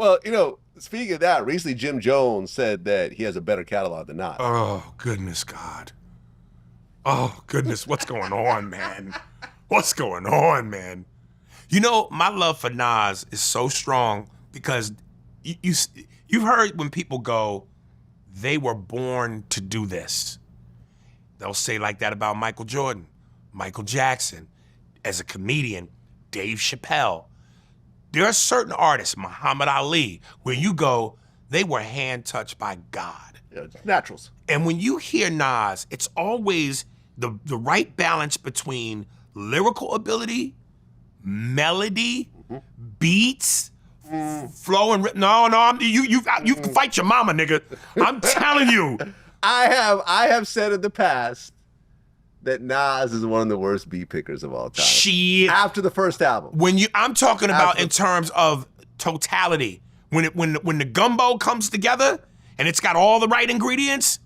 Well, speaking of that, recently Jim Jones said that he has a better catalog than Nas. Oh, goodness God. Oh, goodness, what's going on, man? What's going on, man? My love for Nas is so strong because you've heard when people go, they were born to do this. They'll say like that about Michael Jordan, Michael Jackson, as a comedian, Dave Chappelle. There are certain artists, Muhammad Ali, where you go, they were hand-touched by God. Yeah, naturals. And when you hear Nas, it's always the right balance between lyrical ability, melody, beats, flow and no, you can fight your mama, nigga. I'm telling you. I have said in the past that Nas is one of the worst beat pickers of all time. Shit. After the first album. I'm talking about in terms of totality. When the gumbo comes together and it's got all the right ingredients,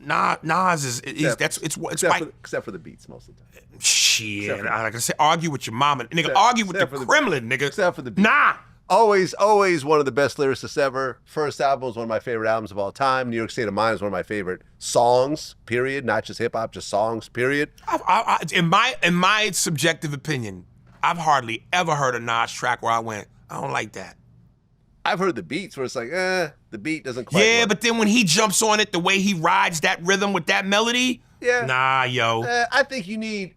Nas is except for the beats most of the time. Shit, like I said, argue with your mama, nigga. Argue with the Kremlin, nigga. Except for the beats. Nah. Always one of the best lyricists ever. First album was one of my favorite albums of all time. New York State of Mind is one of my favorite songs. Period. Not just hip hop, just songs. Period. In my subjective opinion, I've hardly ever heard a Nas track where I went, I don't like that. I've heard the beats where it's like, the beat doesn't quite Yeah, work. but then when he jumps on it, the way he rides that rhythm with that melody, yeah. Nah, yo. I think you need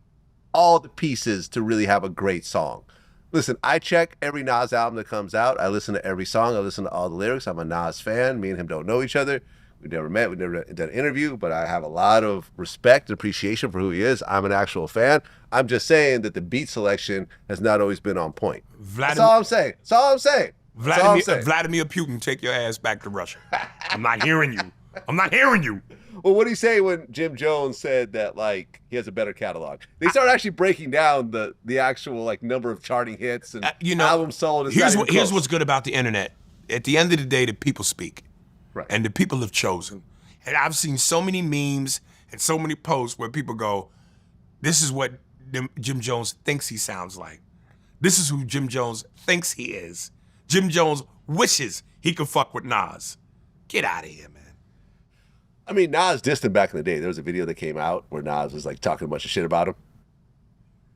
all the pieces to really have a great song. Listen, I check every Nas album that comes out. I listen to every song. I listen to all the lyrics. I'm a Nas fan. Me and him don't know each other. We've never met. We've never done an interview, but I have a lot of respect and appreciation for who he is. I'm an actual fan. I'm just saying that the beat selection has not always been on point. That's all I'm saying. That's all I'm saying. Vladimir Putin, take your ass back to Russia. I'm not hearing you. I'm not hearing you. Well, what did he say when Jim Jones said that, like, he has a better catalog? They started actually breaking down the actual, like, number of charting hits and albums sold. Here's what's good about the internet. At the end of the day, the people speak. Right. And the people have chosen. And I've seen so many memes and so many posts where people go, this is what Jim Jones thinks he sounds like. This is who Jim Jones thinks he is. Jim Jones wishes he could fuck with Nas. Get out of here, man. I mean, Nas dissed him back in the day. There was a video that came out where Nas was like talking a bunch of shit about him.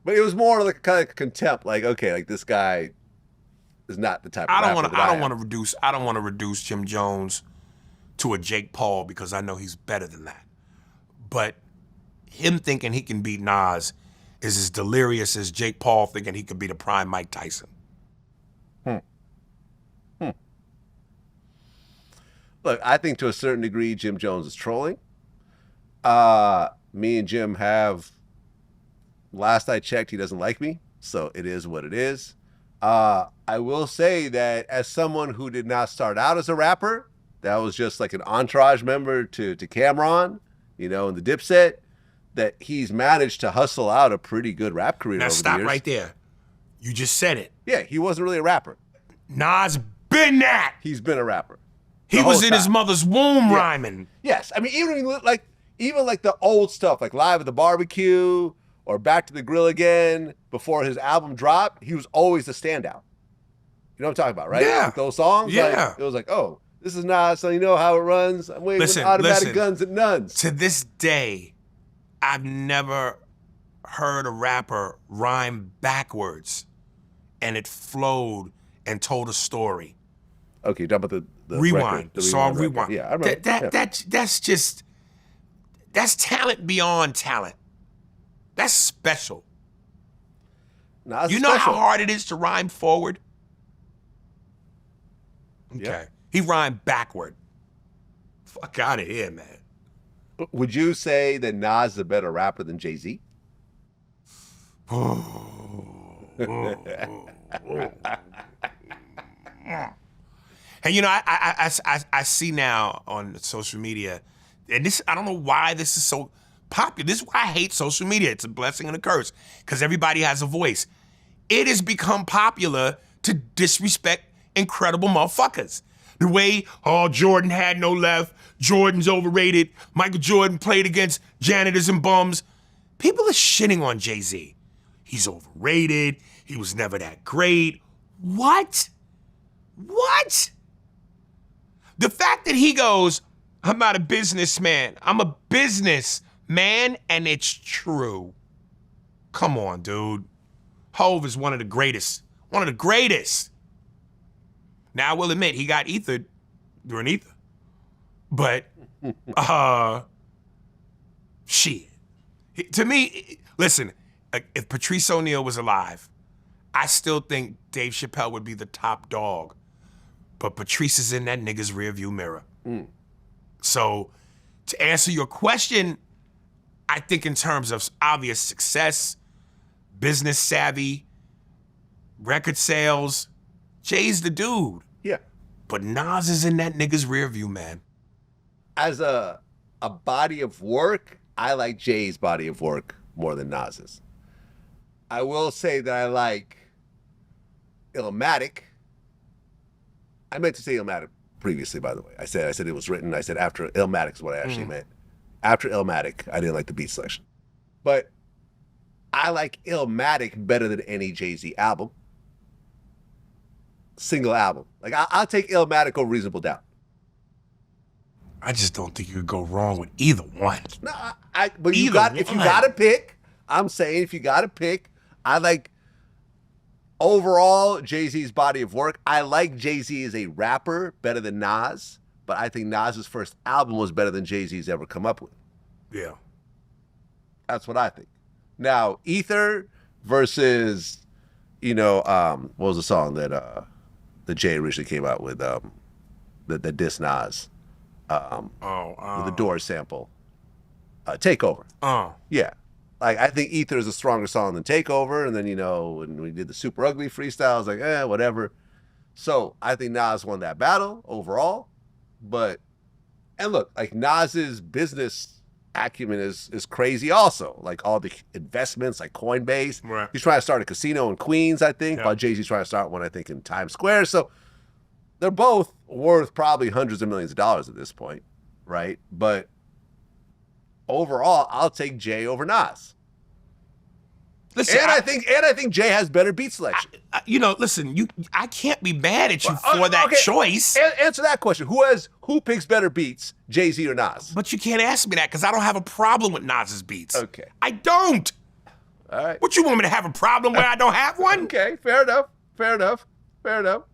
But it was more like kind of like contempt, like, okay, like this guy is not the type of rapper that I don't want to reduce Jim Jones to a Jake Paul because I know he's better than that. But him thinking he can beat Nas is as delirious as Jake Paul thinking he could beat a prime Mike Tyson. Look, I think to a certain degree, Jim Jones is trolling. Me and Jim have, last I checked, he doesn't like me. So it is what it is. I will say that as someone who did not start out as a rapper, that was just like an entourage member to Cameron, in the Dipset, that he's managed to hustle out a pretty good rap career over the years. Now stop right there. You just said it. Yeah, he wasn't really a rapper. Nas been that. He's been a rapper. He was in his mother's womb rhyming. Yes, I mean even like the old stuff, like Live at the Barbecue or Back to the Grill Again, before his album dropped, he was always the standout. You know what I'm talking about, right? Yeah. Like those songs. Yeah. Like, it was like, oh, this is Nas, so you know how it runs. I'm waiting with automatic guns and nuns. To this day, I've never heard a rapper rhyme backwards, and it flowed and told a story. Okay, you're talking about the Rewind. Record, the Song Rewind. Rewind. Yeah, I remember. That's talent beyond talent. That's special. Nas You is know special. how hard it is to rhyme forward? Okay. Yeah. He rhymed backward. Fuck out of here, man. Would you say that Nas is a better rapper than Jay-Z? Hey, I see now on social media, and this, I don't know why this is so popular. This is why I hate social media. It's a blessing and a curse, because everybody has a voice. It has become popular to disrespect incredible motherfuckers. The way, Jordan had no left, Jordan's overrated, Michael Jordan played against janitors and bums. People are shitting on Jay-Z. He's overrated, he was never that great. What? What? The fact that he goes, I'm not a businessman. I'm a businessman, and it's true. Come on, dude. Hove is one of the greatest. One of the greatest. Now, I will admit, he got ethered during ether. But, shit. To me, listen, if Patrice O'Neal was alive, I still think Dave Chappelle would be the top dog. But Patrice is in that nigga's rearview mirror. So, to answer your question, I think in terms of obvious success, business savvy, record sales, Jay's the dude. Yeah. But Nas is in that nigga's rearview, man. As a body of work, I like Jay's body of work more than Nas's. I will say that I like Illmatic. I meant to say Illmatic previously, by the way. I said it was written. I said after Illmatic is what I actually meant. After Illmatic, I didn't like the beat selection. But I like Illmatic better than any Jay-Z album. Single album. Like, I'll take Illmatic over Reasonable Doubt. I just don't think you could go wrong with either one. No, but Either if you one. got to pick, I'm saying if you got to pick, I like overall Jay-Z's body of work. I like Jay-Z as a rapper better than Nas, but I think Nas's first album was better than Jay-Z's ever come up with. Yeah. That's what I think. Now, Ether versus, what was the song that Jay originally came out with, that diss Nas, with the Doors sample, Takeover. Yeah. Like, I think Ether is a stronger song than Takeover, and then, when we did the Super Ugly freestyle, I was like, whatever. So, I think Nas won that battle overall, and look, like, Nas's business acumen is crazy also. Like, all the investments, like Coinbase. Right. He's trying to start a casino in Queens, I think, Yeah. while Jay-Z's trying to start one, I think, in Times Square. So, they're both worth probably hundreds of millions of dollars at this point, right? But overall, I'll take Jay over Nas. Listen, And I think Jay has better beat selection. listen, I can't be mad at you for that Okay, choice. Answer that question. Who picks better beats, Jay-Z or Nas? But you can't ask me that because I don't have a problem with Nas's beats. Okay. I don't. All right. What, you want me to have a problem where I don't have one? Okay, fair enough.